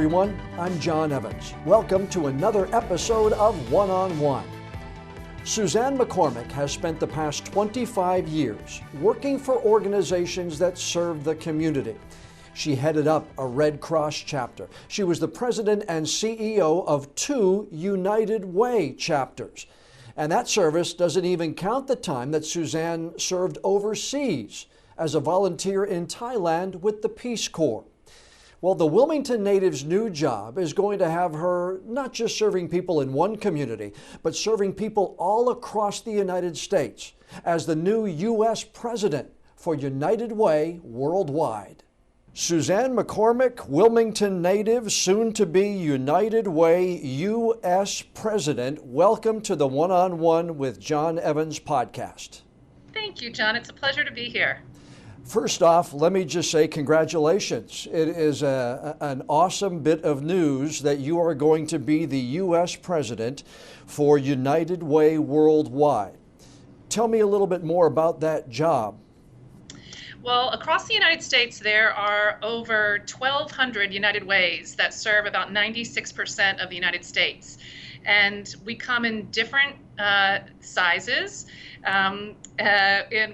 everyone. I'm John Evans. Welcome to another episode of One on One. Suzanne McCormick has spent the past 25 years working for organizations that serve the community. She headed up a Red Cross chapter. She was the president and CEO of 2 United Way chapters. And that service doesn't even count the time that Suzanne served overseas as a volunteer in Thailand with the Peace Corps. Well, the Wilmington native's new job is going to have her not just serving people in one community, but serving people all across the United States as the new U.S. president for United Way worldwide. Suzanne McCormick, Wilmington native, soon to be United Way U.S. president. Welcome to the One on One with John Evans podcast. Thank you, John. It's a pleasure to be here. First off, let me just say congratulations. It is an awesome bit of news that you are going to be the U.S. president for United Way worldwide. Tell me a little bit more about that job. Well, across the United States, there are over 1,200 United Ways that serve about 96% of the United States. And we come in different sizes, and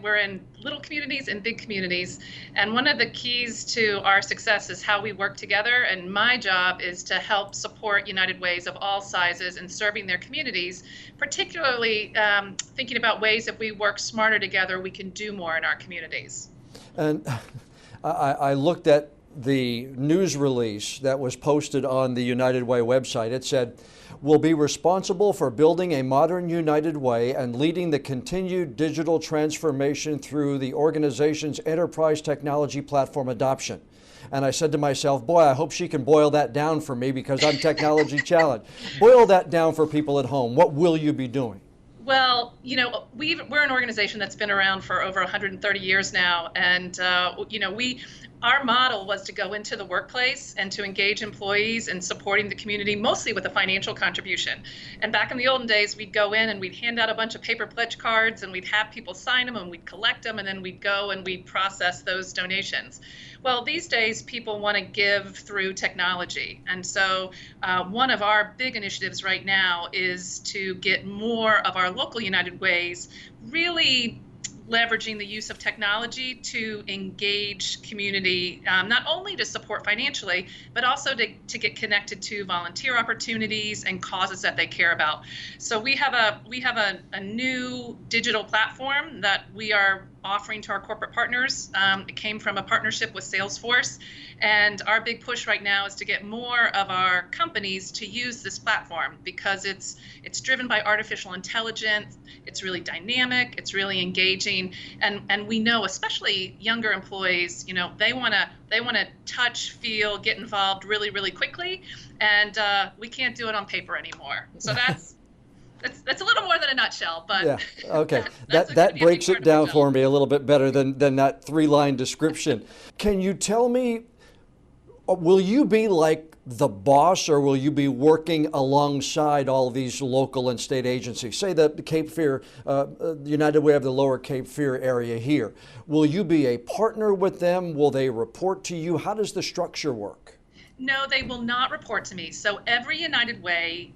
we're in little communities and big communities. And one of the keys to our success is how we work together. And my job is to help support United Ways of all sizes in serving their communities, particularly thinking about ways if we work smarter together, we can do more in our communities. And I looked at the news release that was posted on the United Way website. It said, "Will be responsible for building a modern United Way and leading the continued digital transformation through the organization's enterprise technology platform adoption." And I said to myself, boy, I hope she can boil that down for me because I'm technology challenged. Boil that down for people at home. What will you be doing? Well, we're an organization that's been around for over 130 years now, and our model was to go into the workplace and to engage employees in supporting the community, mostly with a financial contribution. And back in the olden days, we'd go in and we'd hand out a bunch of paper pledge cards and we'd have people sign them and we'd collect them and then we'd go and we'd process those donations. Well, these days, people want to give through technology. And so one of our big initiatives right now is to get more of our local United Ways really leveraging the use of technology to engage community, not only to support financially, but also to get connected to volunteer opportunities and causes that they care about. So we have a new digital platform that we are offering to our corporate partners. It came from a partnership with Salesforce, and our big push right now is to get more of our companies to use this platform because it's driven by artificial intelligence. It's really dynamic. It's really engaging, and we know, especially younger employees, they want to touch, feel, get involved really, really quickly, and we can't do it on paper anymore. So that's a little more than a nutshell, but yeah, okay. that breaks it down for me a little bit better than that 3-line description. Can you tell me, will you be like the boss, or will you be working alongside all these local and state agencies? Say the Cape Fear, United Way of the Lower Cape Fear area here. Will you be a partner with them? Will they report to you? How does the structure work? No, they will not report to me. So every United Way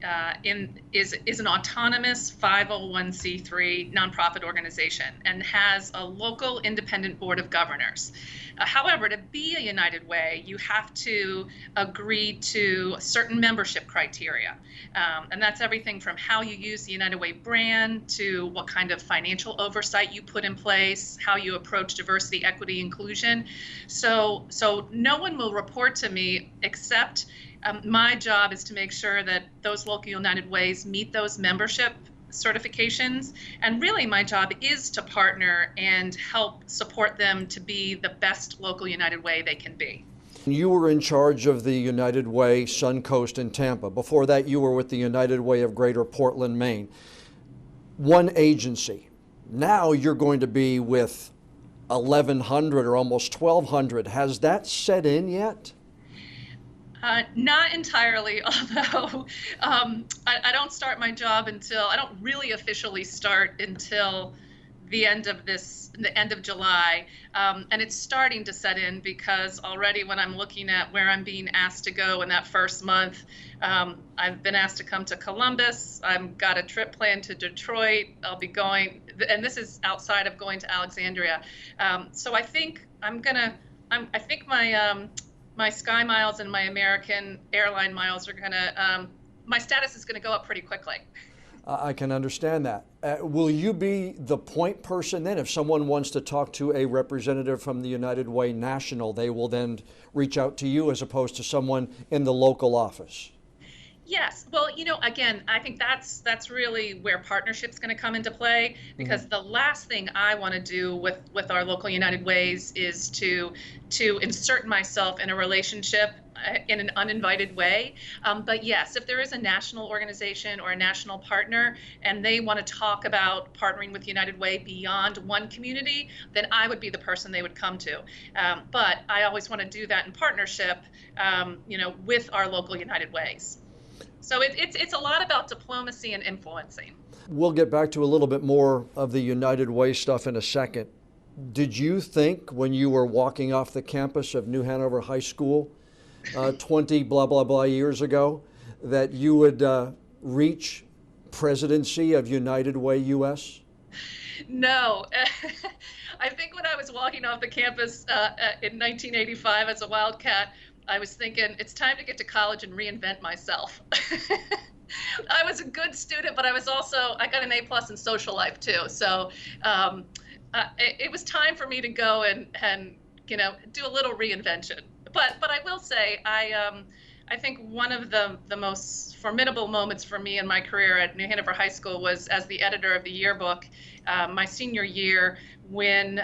is an autonomous 501c3 nonprofit organization and has a local independent board of governors. However, to be a United Way, you have to agree to certain membership criteria. And that's everything from how you use the United Way brand to what kind of financial oversight you put in place, how you approach diversity, equity, inclusion. So no one will report to me except my job is to make sure that those local United Ways meet those membership certifications. And really my job is to partner and help support them to be the best local United Way they can be. You were in charge of the United Way Suncoast in Tampa. Before that, you were with the United Way of Greater Portland, Maine. One agency. Now you're going to be with 1,100 or almost 1,200. Has that set in yet? Not entirely, although I don't start my job until, I don't really officially start until the end of July, and it's starting to set in because already when I'm looking at where I'm being asked to go in that first month, I've been asked to come to Columbus. I've got a trip planned to Detroit. I'll be going, and this is outside of going to Alexandria. So I think I think my Sky Miles and my American airline miles are gonna, my status is gonna go up pretty quickly. I can understand that. Will you be the point person then? If someone wants to talk to a representative from the United Way National, they will then reach out to you as opposed to someone in the local office? Yes. Well, again, I think that's really where partnership's going to come into play, because the last thing I want to do with our local United Ways is to insert myself in a relationship in an uninvited way. But yes, if there is a national organization or a national partner and they want to talk about partnering with United Way beyond one community, then I would be the person they would come to. But I always want to do that in partnership, with our local United Ways. So it's a lot about diplomacy and influencing. We'll get back to a little bit more of the United Way stuff in a second. Did you think when you were walking off the campus of New Hanover High School 20 blah, blah, blah years ago that you would reach presidency of United Way US? No. I think when I was walking off the campus in 1985 as a Wildcat, I was thinking it's time to get to college and reinvent myself. I was a good student, but I got an A+ in social life too. So it was time for me to go and do a little reinvention. But I will say I think one of the most formidable moments for me in my career at New Hanover High School was as the editor of the yearbook my senior year when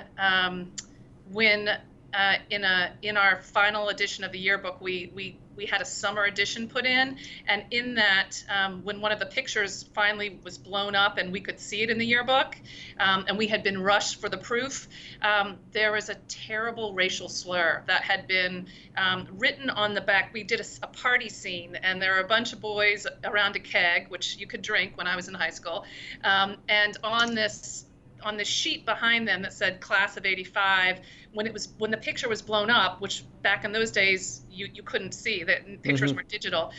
in our final edition of the yearbook, we had a summer edition put in, and in that, when one of the pictures finally was blown up and we could see it in the yearbook, and we had been rushed for the proof, there was a terrible racial slur that had been written on the back. We did a party scene, and there were a bunch of boys around a keg, which you could drink when I was in high school, and on this sheet behind them that said class of '85, when the picture was blown up, which back in those days you couldn't see, that pictures were digital,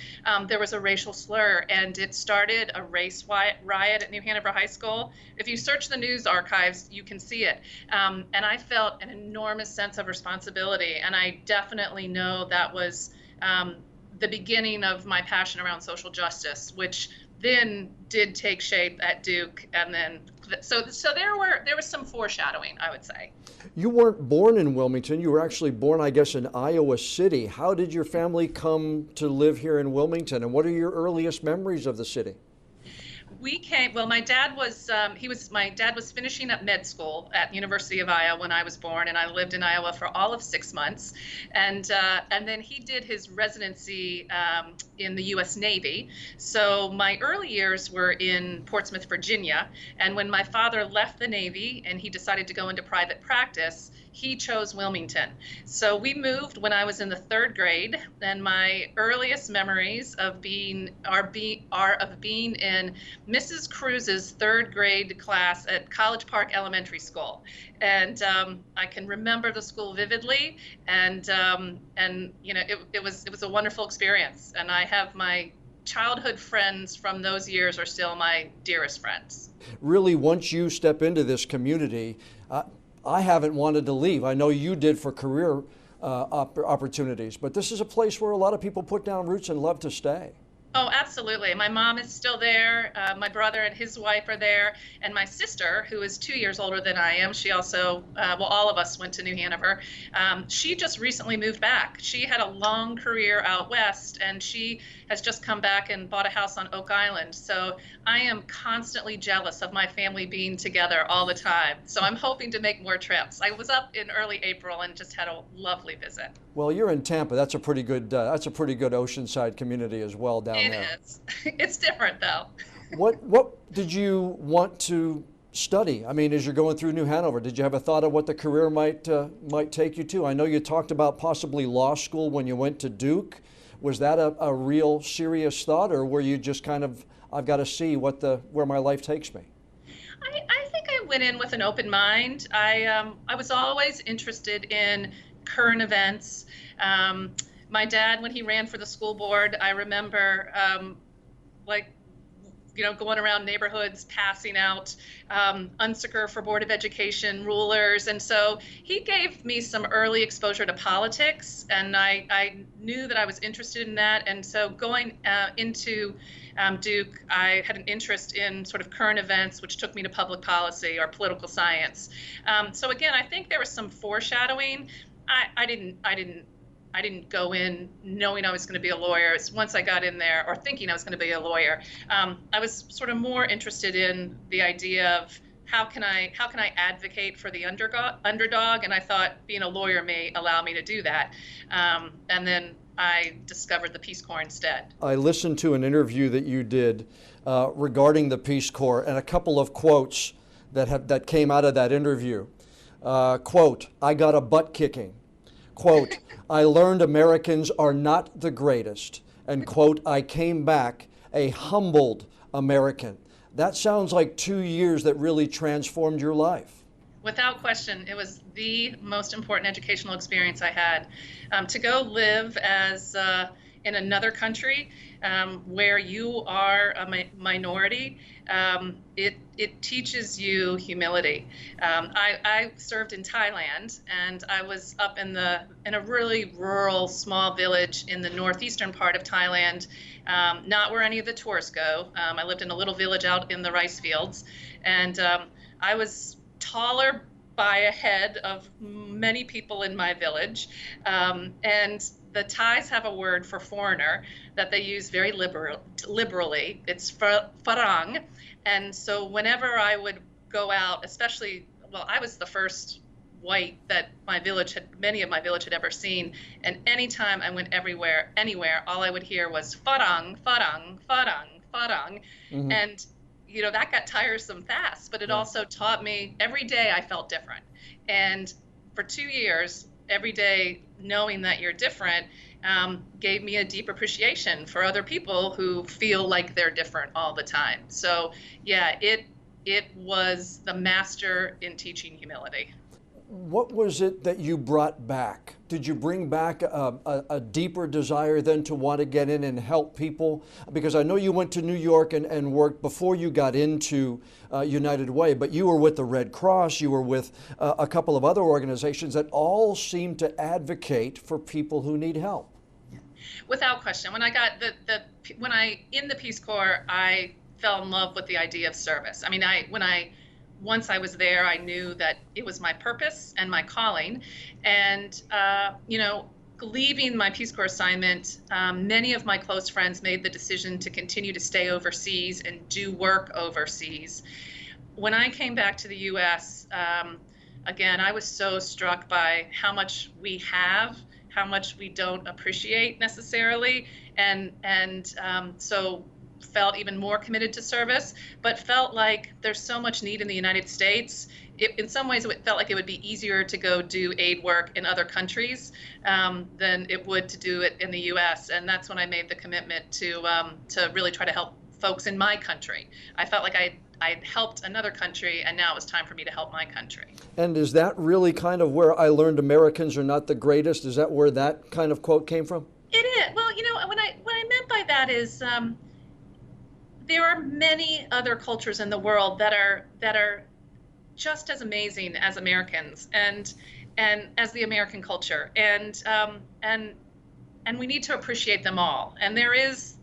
there was a racial slur, and it started a race riot at New Hanover High School. If you search the news archives, you can see it, and I felt an enormous sense of responsibility, and I definitely know that was the beginning of my passion around social justice, which then did take shape at Duke, and then so there was some foreshadowing, I would say. You weren't born in Wilmington. You were actually born, I guess, in Iowa City. How did your family come to live here in Wilmington, and what are your earliest memories of the city? We came, well, my dad was finishing up med school at University of Iowa when I was born, and I lived in Iowa for all of 6 months, and then he did his residency in the U.S. Navy. So my early years were in Portsmouth, Virginia, and when my father left the Navy and he decided to go into private practice, he chose Wilmington. So we moved when I was in the 3rd grade, and my earliest memories of being in Mrs. Cruz's 3rd grade class at College Park Elementary School. And I can remember the school vividly, and it was a wonderful experience. And I have my childhood friends from those years are still my dearest friends. Really, once you step into this community, I haven't wanted to leave. I know you did for career opportunities, but this is a place where a lot of people put down roots and love to stay. Oh, absolutely. My mom is still there. My brother and his wife are there. And my sister, who is 2 years older than I am, she also, all of us went to New Hanover. She just recently moved back. She had a long career out west, and she has just come back and bought a house on Oak Island. So I am constantly jealous of my family being together all the time. So I'm hoping to make more trips. I was up in early April and just had a lovely visit. Well, you're in Tampa. That's a pretty good oceanside community as well down there. It is. It's different though. What did you want to study? I mean, as you're going through New Hanover, did you have a thought of what the career might take you to? I know you talked about possibly law school when you went to Duke. Was that a real serious thought, or were you just kind of, I've got to see where my life takes me? I think I went in with an open mind. I was always interested in current events. My dad, when he ran for the school board, I remember like, going around neighborhoods, passing out unsecker for Board of Education rulers. And so he gave me some early exposure to politics, and I knew that I was interested in that. And so going into Duke, I had an interest in sort of current events, which took me to public policy or political science. So again, I think there was some foreshadowing. I didn't go in knowing I was going to be a lawyer. Once I got in there, or thinking I was going to be a lawyer, I was sort of more interested in the idea of how can I advocate for the underdog, and I thought being a lawyer may allow me to do that. And then I discovered the Peace Corps instead. I listened to an interview that you did regarding the Peace Corps, and a couple of quotes that came out of that interview. Quote, "I got a butt kicking." Quote, "I learned Americans are not the greatest." And quote, "I came back a humbled American." That sounds like 2 years that really transformed your life. Without question, it was the most important educational experience I had. To go live as in another country where you are a minority, it teaches you humility. I served in Thailand, and I was up in a really rural, small village in the northeastern part of Thailand, not where any of the tourists go. I lived in a little village out in the rice fields, and I was taller by a head of many people in my village, and the Thais have a word for foreigner that they use very liberally. It's farang. And so whenever I would go out, especially, well, I was the first white that many of my village had ever seen. And anytime I went anywhere, all I would hear was farang, farang, farang, farang. Mm-hmm. And that got tiresome fast, but it also taught me every day I felt different. And for 2 years, every day knowing that you're different gave me a deep appreciation for other people who feel like they're different all the time. So yeah, it was the master in teaching humility. What was it that you brought back? Did you bring back a deeper desire then to want to get in and help people? Because I know you went to New York and worked before you got into United Way, but you were with the Red Cross, you were with a couple of other organizations that all seem to advocate for people who need help. Without question. When I got in the Peace Corps, I fell in love with the idea of service. I mean, once I was there, I knew that it was my purpose and my calling. And, leaving my Peace Corps assignment, many of my close friends made the decision to continue to stay overseas and do work overseas. When I came back to the U.S., again, I was so struck by how much we have, how much we don't appreciate necessarily. And so felt even more committed to service, but felt like there's so much need in the United States. In some ways, it felt like it would be easier to go do aid work in other countries than it would to do it in the U.S. And that's when I made the commitment to really try to help folks in my country. I felt like I'd helped another country, and now it was time for me to help my country. And is that really kind of where I learned Americans are not the greatest? Is that where that kind of quote came from? It is. Well, what I meant by that is there are many other cultures in the world that are just as amazing as Americans and as the American culture, and we need to appreciate them all. And there is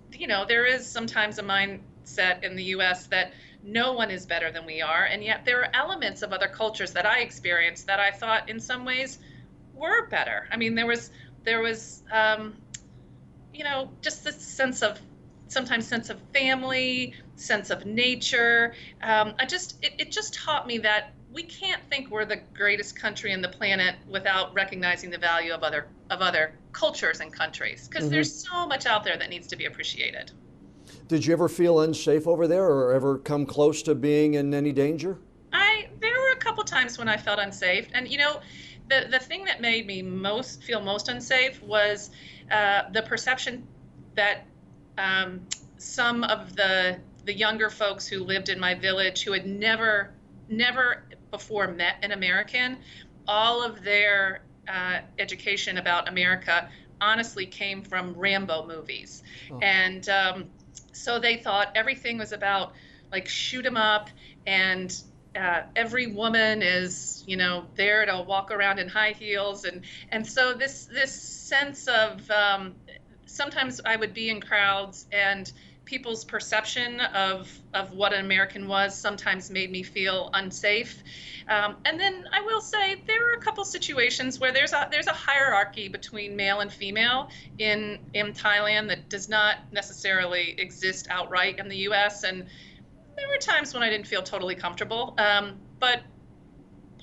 sometimes a mindset in the U.S. that no one is better than we are, and yet there are elements of other cultures that I experienced that I thought in some ways were better. I mean, there was just this sense of family, sense of nature. It just taught me that we can't think we're the greatest country on the planet without recognizing the value of other cultures and countries, because there's so much out there that needs to be appreciated. Did you ever feel unsafe over there, or ever come close to being in any danger? There were a couple times when I felt unsafe, and the thing that made me feel most unsafe was the perception that some of the younger folks who lived in my village, who had never never before met an American. All of their education about America honestly came from Rambo movies. Oh. And so they thought everything was about like shoot 'em up, and every woman is, there to walk around in high heels. And so this sense of sometimes I would be in crowds and people's perception of what an American was sometimes made me feel unsafe. And then I will say there are a couple situations where there's a hierarchy between male and female in Thailand that does not necessarily exist outright in the U.S. And there were times when I didn't feel totally comfortable, but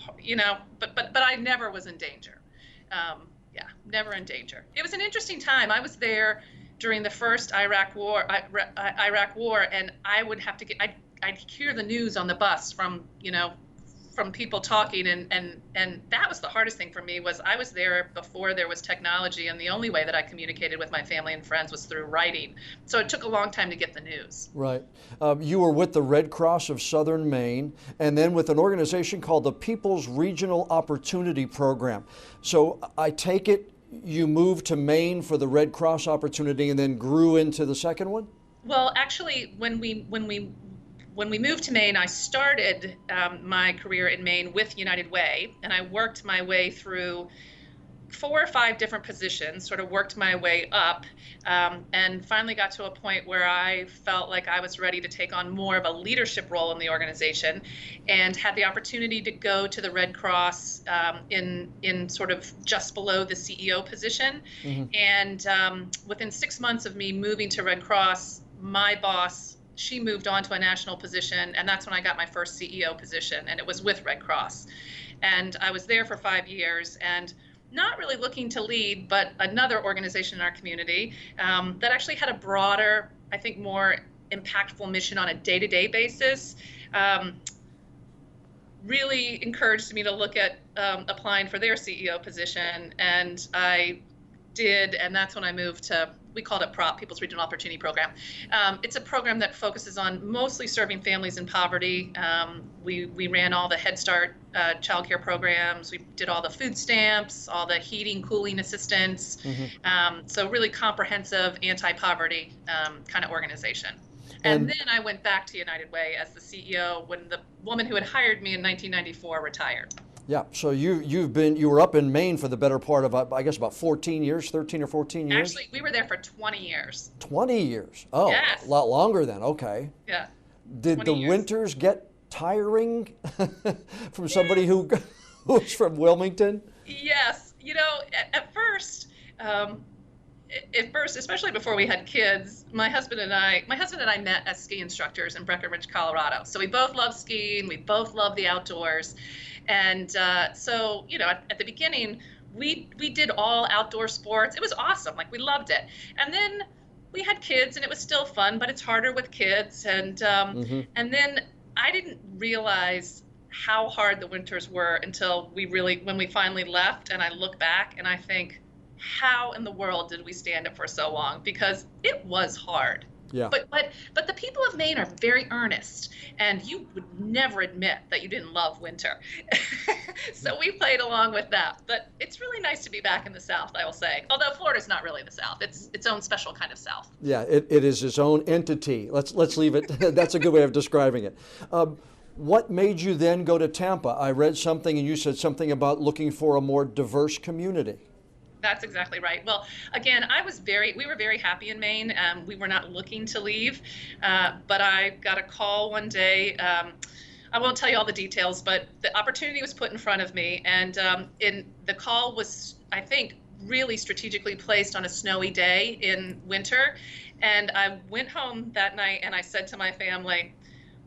I never was in danger. Never in danger. It was an interesting time. I was there during the first Iraq War, and I would have to I'd hear the news on the bus from people talking, and that was the hardest thing for me. Was I was there before there was technology, and the only way that I communicated with my family and friends was through writing. So it took a long time to get the news. Right. You were with the Red Cross of Southern Maine, and then with an organization called the People's Regional Opportunity Program. So I take it you moved to Maine for the Red Cross opportunity and then grew into the second one? Well, actually, when we moved to Maine, I started my career in Maine with United Way, and I worked my way through 4 or 5 different positions, sort of worked my way up, and finally got to a point where I felt like I was ready to take on more of a leadership role in the organization, and had the opportunity to go to the Red Cross in sort of just below the CEO position. Mm-hmm. And within 6 months of me moving to Red Cross, my boss, she moved on to a national position, and that's when I got my first CEO position, and it was with Red Cross. And I was there for 5 years, and not really looking to lead, but another organization in our community that actually had a broader, I think more impactful mission on a day-to-day basis, really encouraged me to look at applying for their CEO position, and I did, and that's when I moved to, we called it PROP, People's Regional Opportunity Program. It's a program that focuses on mostly serving families in poverty. We ran all the Head Start childcare programs. We did all the food stamps, all the heating, cooling assistance. Mm-hmm. So really comprehensive anti-poverty kind of organization. And then I went back to United Way as the CEO when the woman who had hired me in 1994 retired. Yeah, so you were up in Maine for the better part of, I guess, about 14 years, 13 or 14 years? Actually, we were there for 20 years. 20 years? Oh, yes. A lot longer then, okay. Yeah. Did the winters get tiring from somebody who was from Wilmington? Yes. At first, especially before we had kids, my husband and I met as ski instructors in Breckenridge, Colorado. So we both love skiing, we both love the outdoors. And so, at the beginning, we did all outdoor sports. It was awesome. Like, we loved it. And then we had kids, and it was still fun, but it's harder with kids. And and then I didn't realize how hard the winters were until when we finally left. And I look back and I think, how in the world did we stand it for so long? Because it was hard. Yeah. But the people of Maine are very earnest, and you would never admit that you didn't love winter. So we played along with that. But it's really nice to be back in the South, I will say. Although Florida's not really the South. It's its own special kind of South. Yeah, it is its own entity. Let's leave it. That's a good way of describing it. What made you then go to Tampa? I read something, and you said something about looking for a more diverse community. That's exactly right. Well, again, we were very happy in Maine. We were not looking to leave, but I got a call one day. I won't tell you all the details, but the opportunity was put in front of me, and the call was, I think, really strategically placed on a snowy day in winter. And I went home that night and I said to my family,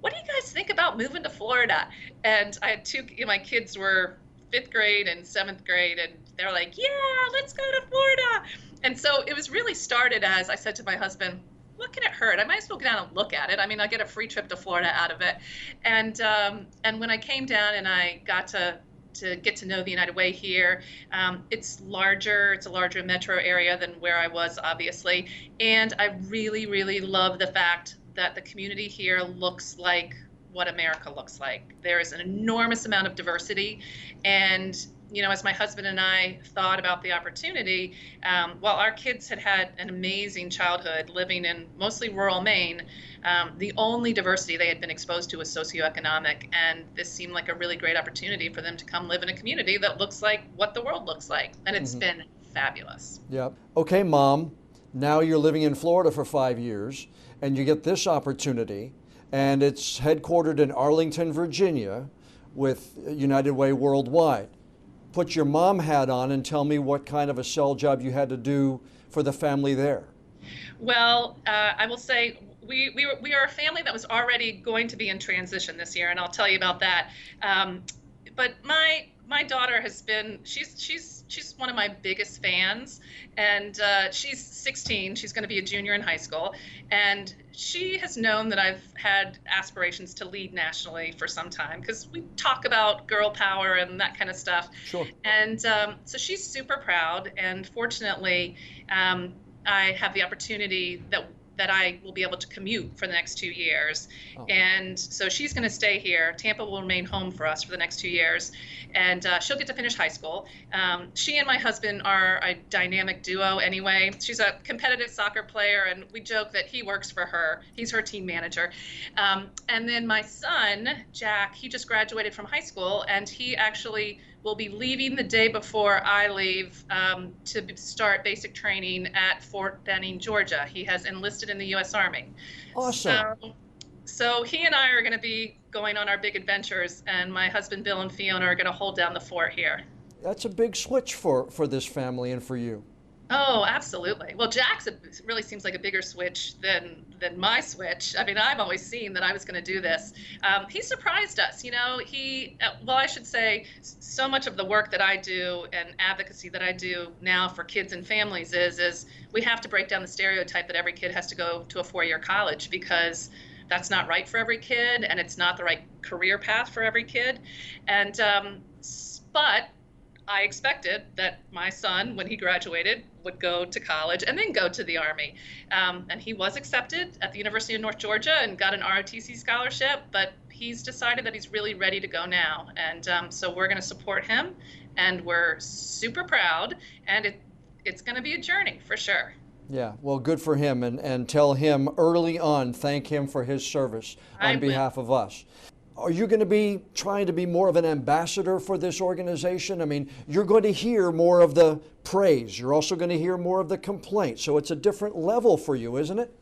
"What do you guys think about moving to Florida?" And I had my kids were 5th grade and 7th grade, and they're like, "Yeah, let's go to Florida." And so it was really started as I said to my husband, "What can it hurt? I might as well go down and look at it. I mean, I'll get a free trip to Florida out of it." And when I came down and I got to get to know the United Way here, it's larger. It's a larger metro area than where I was, obviously. And I really, really love the fact that the community here looks like what America looks like. There is an enormous amount of diversity. And, as my husband and I thought about the opportunity, while our kids had an amazing childhood living in mostly rural Maine, the only diversity they had been exposed to was socioeconomic. And this seemed like a really great opportunity for them to come live in a community that looks like what the world looks like. And it's been fabulous. Yeah. Okay, Mom, now you're living in Florida for 5 years, and you get this opportunity, and it's headquartered in Arlington, Virginia, with United Way Worldwide. Put your mom hat on and tell me what kind of a sell job you had to do for the family there. Well, I will say we are a family that was already going to be in transition this year, and I'll tell you about that. But my daughter has been, she's one of my biggest fans, and she's 16. She's going to be a junior in high school, and she has known that I've had aspirations to lead nationally for some time, because we talk about girl power and that kind of stuff. Sure. And so she's super proud, and fortunately, I have the opportunity that I will be able to commute for the next 2 years. Oh. And so she's going to stay here. Tampa will remain home for us for the next 2 years. And she'll get to finish high school. She and my husband are a dynamic duo anyway. She's a competitive soccer player, and we joke that he works for her. He's her team manager. And then my son, Jack, he just graduated from high school, and he actually will be leaving the day before I leave to start basic training at Fort Benning, Georgia. He has enlisted in the U.S. Army. Awesome. So he and I are going to be going on our big adventures, and my husband Bill and Fiona are going to hold down the fort here. That's a big switch for this family and for you. Oh, absolutely. Well, Jack's really seems like a bigger switch than my switch. I mean, I've always seen that I was going to do this. He surprised us. Well, I should say, so much of the work that I do and advocacy that I do now for kids and families is we have to break down the stereotype that every kid has to go to a 4-year college, because that's not right for every kid, and it's not the right career path for every kid. And but I expected that my son, when he graduated, would go to college and then go to the Army. And he was accepted at the University of North Georgia and got an ROTC scholarship, but he's decided that he's really ready to go now. And so we're going to support him, and we're super proud, and it's going to be a journey for sure. Yeah, well, good for him, and tell him early on, thank him for his service on behalf of us. Are you going to be trying to be more of an ambassador for this organization? I mean, you're going to hear more of the praise. You're also going to hear more of the complaints. So it's a different level for you, isn't it?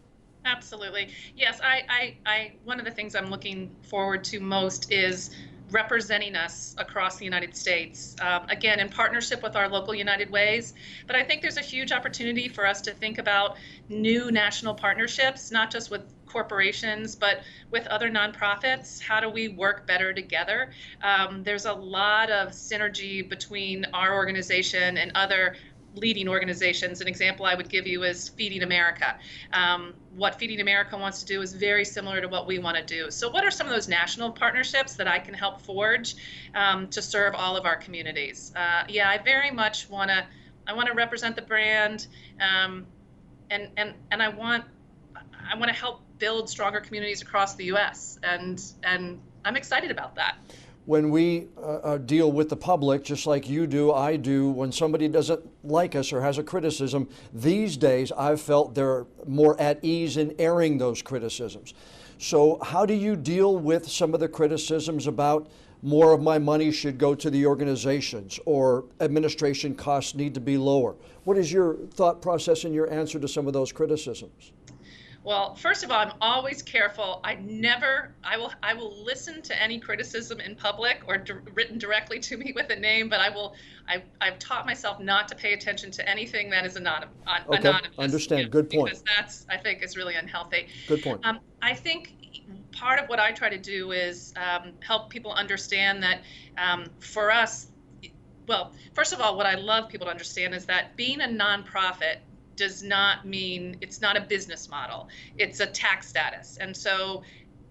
Absolutely. Yes, I one of the things I'm looking forward to most is representing us across the United States, again, in partnership with our local United Ways. But I think there's a huge opportunity for us to think about new national partnerships, not just with corporations, but with other nonprofits. How do we work better together? There's a lot of synergy between our organization and other leading organizations. An example I would give you is Feeding America. What Feeding America wants to do is very similar to what we want to do. So what are some of those national partnerships that I can help forge to serve all of our communities? Yeah, I very much want to represent the brand, and I want to help build stronger communities across the U.S. and I'm excited about that. When we deal with the public, just like you do, I do, when somebody doesn't like us or has a criticism, these days I've felt they're more at ease in airing those criticisms. So how do you deal with some of the criticisms about more of my money should go to the organizations, or administration costs need to be lower? What is your thought process and your answer to some of those criticisms? Well, first of all, I'm always careful. I will listen to any criticism in public or written directly to me with a name, but I've taught myself not to pay attention to anything that is anonymous. Okay, understand. Good point. Because that's, I think, is really unhealthy. Good point. I think part of what I try to do is help people understand that for us, well, first of all, what I love people to understand is that being a nonprofit does not mean it's not a business model. It's a tax status. And so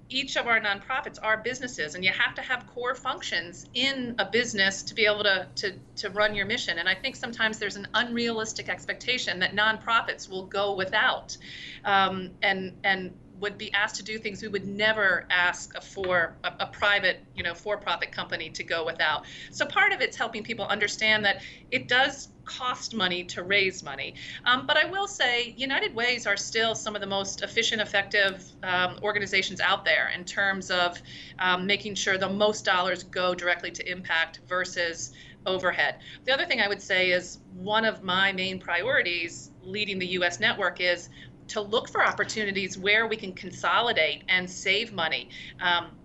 each of our nonprofits are businesses, and you have to have core functions in a business to be able to run your mission. And I think sometimes there's an unrealistic expectation that nonprofits will go without. And would be asked to do things we would never ask for a private, for-profit company to go without. So part of it's helping people understand that it does cost money to raise money. But I will say United Ways are still some of the most efficient, effective organizations out there in terms of making sure the most dollars go directly to impact versus overhead. The other thing I would say is one of my main priorities leading the U.S. network is to look for opportunities where we can consolidate and save money.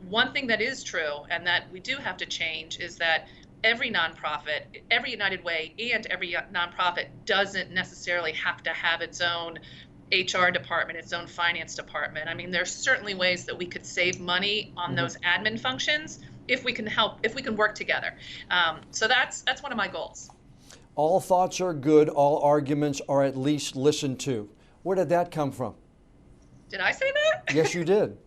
One thing that is true and that we do have to change is that every nonprofit, every United Way and every nonprofit doesn't necessarily have to have its own HR department, its own finance department. I mean, there's certainly ways that we could save money on those admin functions if we can work together. So that's one of my goals. All thoughts are good, all arguments are at least listened to. Where did that come from? Did I say that? Yes, you did.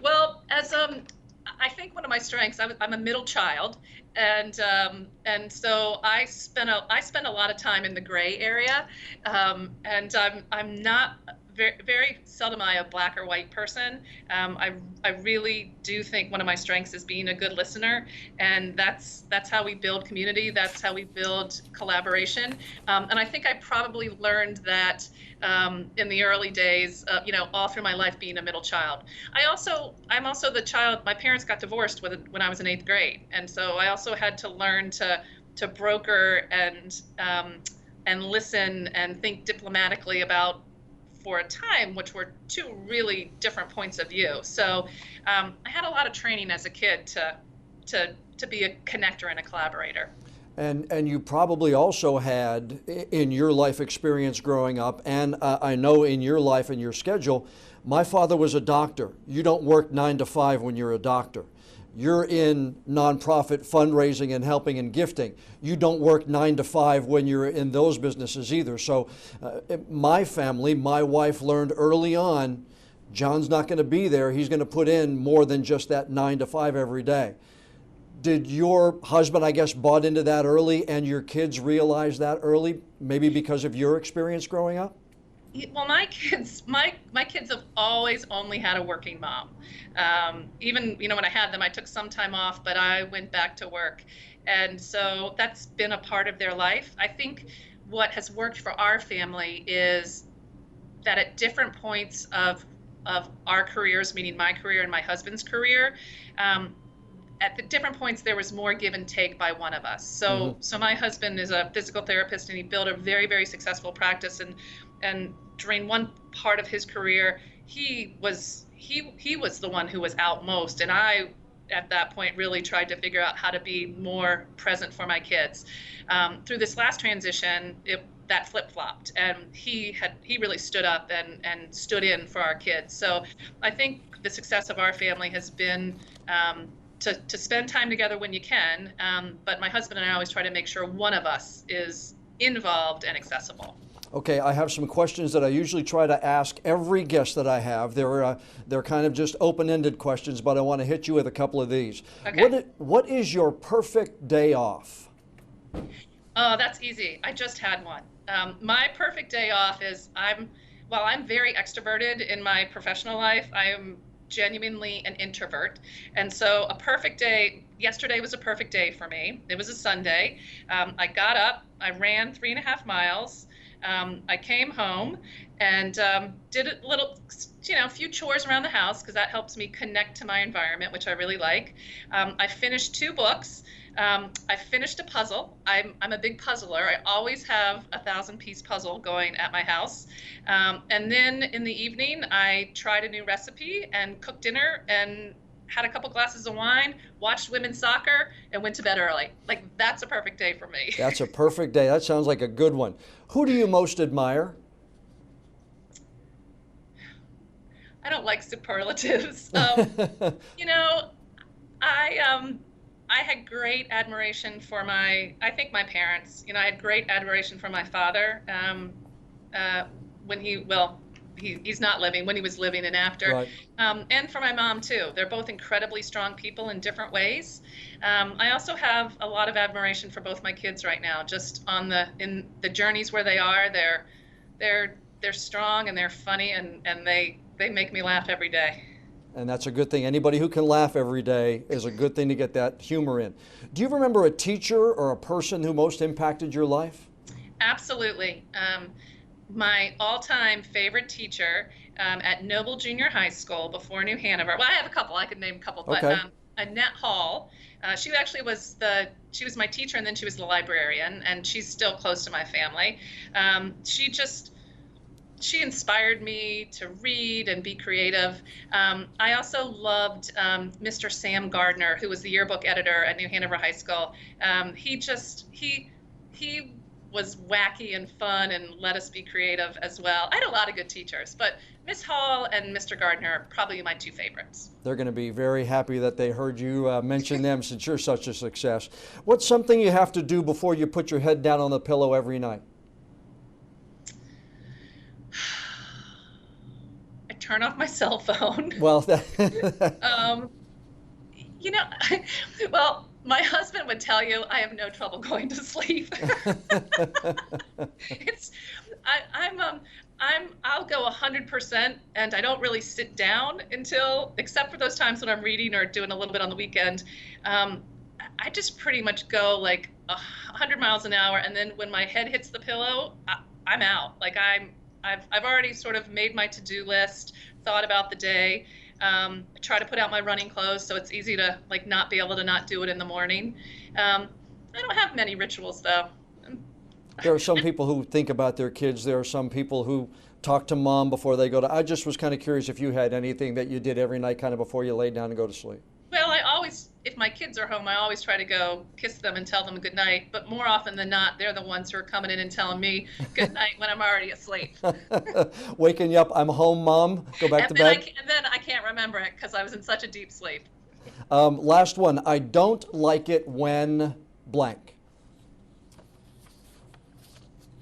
Well, as I think one of my strengths, I'm a middle child, and so I spend a lot of time in the gray area, and I'm not very seldom am I a black or white person. I really do think one of my strengths is being a good listener, and that's how we build community. That's how we build collaboration. And I think I probably learned that in the early days, all through my life being a middle child. I'm also the child. My parents got divorced when I was in 8th grade, and so I also had to learn to broker and listen and think diplomatically about, for a time, which were two really different points of view. So I had a lot of training as a kid to be a connector and a collaborator. And you probably also had, in your life experience growing up, and I know in your life and your schedule, my father was a doctor. You don't work 9 to 5 when you're a doctor. You're in nonprofit fundraising and helping and gifting. You don't work 9 to 5 when you're in those businesses either. So my family, my wife learned early on, John's not going to be there. He's going to put in more than just that 9 to 5 every day. Did your husband, I guess, bought into that early, and your kids realized that early, maybe because of your experience growing up? Well, my kids have always only had a working mom. Even when I had them, I took some time off, but I went back to work, and so that's been a part of their life. I think what has worked for our family is that at different points of our careers, meaning my career and my husband's career, at the different points there was more give and take by one of us. So my husband is a physical therapist, and he built a very, very successful practice, and during one part of his career, he was the one who was out most, and I at that point really tried to figure out how to be more present for my kids. Through this last transition, that flip-flopped, and he really stood up and stood in for our kids. So I think the success of our family has been to spend time together when you can, but my husband and I always try to make sure one of us is involved and accessible. Okay, I have some questions that I usually try to ask every guest that I have. They're kind of just open-ended questions, but I want to hit you with a couple of these. Okay. What is your perfect day off? Oh, that's easy. I just had one. My perfect day off is I'm very extroverted in my professional life. I am genuinely an introvert, and so a perfect day. Yesterday was a perfect day for me. It was a Sunday. I got up. I ran 3.5 miles. I came home and did a little, few chores around the house because that helps me connect to my environment, which I really like. I finished 2 books. I finished a puzzle. I'm a big puzzler. I always have a 1,000-piece puzzle going at my house. And then in the evening, I tried a new recipe and cooked dinner and had a couple glasses of wine, watched women's soccer, and went to bed early. Like, that's a perfect day for me. That's a perfect day. That sounds like a good one. Who do you most admire? I don't like superlatives. I had great admiration for my parents. I had great admiration for my father when he's not living, when he was living and after. Right. And for my mom too. They're both incredibly strong people in different ways. I also have a lot of admiration for both my kids right now, just in the journeys where they are. They're strong and they're funny, and they they make me laugh every day. And that's a good thing. Anybody who can laugh every day is a good thing to get that humor in. Do you remember a teacher or a person who most impacted your life? Absolutely. My all-time favorite teacher at Noble Junior High School before New Hanover. Well, I have a couple. I could name a couple, but okay. Annette Hall. She actually was my teacher, and then she was the librarian, and she's still close to my family. She inspired me to read and be creative. I also loved Mr. Sam Gardner, who was the yearbook editor at New Hanover High School. He was wacky and fun and let us be creative as well. I had a lot of good teachers, but Miss Hall and Mr. Gardner are probably my two favorites. They're going to be very happy that they heard you mention them since you're such a success. What's something you have to do before you put your head down on the pillow every night? I turn off my cell phone. Well, well, my husband would tell you I have no trouble going to sleep. I'll go 100%, and I don't really sit down except for those times when I'm reading or doing a little bit on the weekend. I just pretty much go like 100 miles an hour, and then when my head hits the pillow, I'm out. Like I've already sort of made my to-do list, thought about the day. I try to put out my running clothes so it's easy to not be able to not do it in the morning. I don't have many rituals though. There are some people who think about their kids. There are some people who talk to mom before they go to. I just was kind of curious if you had anything that you did every night kind of before you lay down and go to sleep. Well, if my kids are home, I always try to go kiss them and tell them good night. But more often than not, they're the ones who are coming in and telling me good night when I'm already asleep. Waking you up, I'm home, Mom, go back to bed. And then I can't remember it because I was in such a deep sleep. Last one, I don't like it when blank.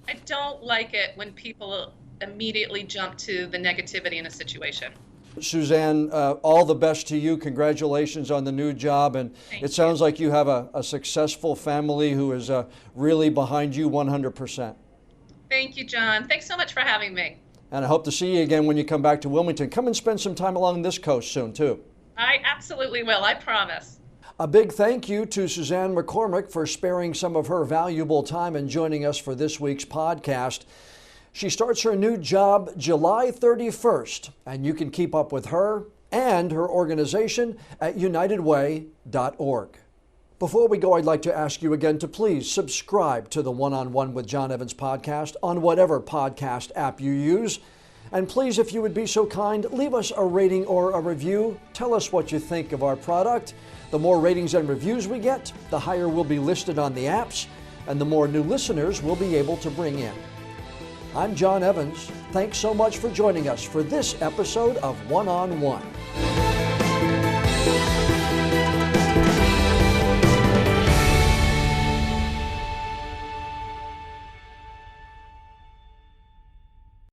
I don't like it when people immediately jump to the negativity in a situation. Suzanne, all the best to you. Congratulations on the new job. And it sounds like you have a successful family who is really behind you 100%. Thank you, John. Thanks so much for having me. And I hope to see you again when you come back to Wilmington. Come and spend some time along this coast soon, too. I absolutely will. I promise. A big thank you to Suzanne McCormick for sparing some of her valuable time and joining us for this week's podcast. She starts her new job July 31st, and you can keep up with her and her organization at unitedway.org. Before we go, I'd like to ask you again to please subscribe to the One-on-One with John Evans podcast on whatever podcast app you use. And please, if you would be so kind, leave us a rating or a review. Tell us what you think of our product. The more ratings and reviews we get, the higher we'll be listed on the apps, and the more new listeners we'll be able to bring in. I'm John Evans. Thanks so much for joining us for this episode of One-on-One.